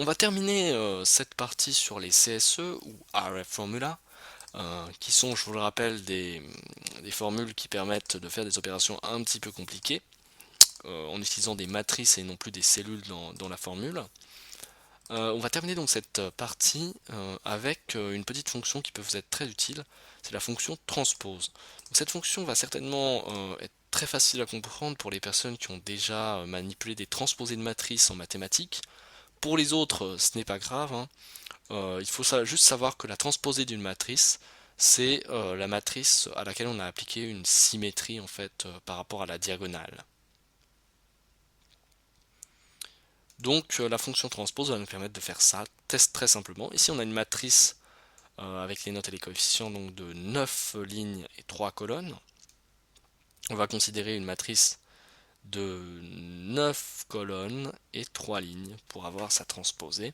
On va terminer cette partie sur les CSE ou RF Formula, qui sont, je vous le rappelle, des formules qui permettent de faire des opérations un petit peu compliquées, en utilisant des matrices et non plus des cellules dans la formule. On va terminer donc cette partie avec une petite fonction qui peut vous être très utile, c'est la fonction transpose. Donc cette fonction va certainement être très facile à comprendre pour les personnes qui ont déjà manipulé des transposés de matrices en mathématiques. Pour les autres, ce n'est pas grave, hein. Il faut juste savoir que la transposée d'une matrice, c'est la matrice à laquelle on a appliqué une symétrie en fait par rapport à la diagonale. Donc la fonction transpose va nous permettre de faire ça très simplement. Ici on a une matrice avec les notes et les coefficients donc de 9 lignes et 3 colonnes. On va considérer une matrice de 9 colonnes et 3 lignes pour avoir sa transposée.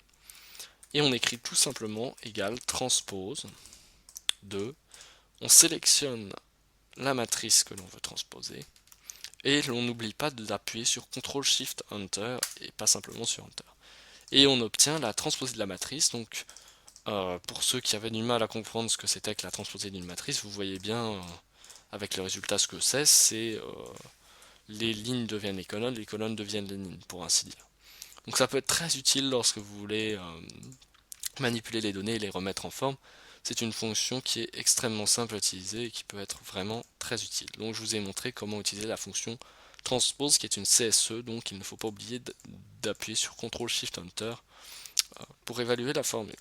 Et on écrit tout simplement égal transpose de, on sélectionne la matrice que l'on veut transposer, et l'on n'oublie pas d'appuyer sur CTRL SHIFT ENTER et pas simplement sur ENTER. Et on obtient la transposée de la matrice. Donc pour ceux qui avaient du mal à comprendre ce que c'était que la transposée d'une matrice, vous voyez bien avec le résultat ce que c'est les lignes deviennent les colonnes deviennent les lignes, pour ainsi dire. Donc ça peut être très utile lorsque vous voulez manipuler les données et les remettre en forme. C'est une fonction qui est extrêmement simple à utiliser et qui peut être vraiment très utile. Donc je vous ai montré comment utiliser la fonction transpose qui est une CSE, donc il ne faut pas oublier d'appuyer sur CTRL SHIFT ENTER pour évaluer la formule.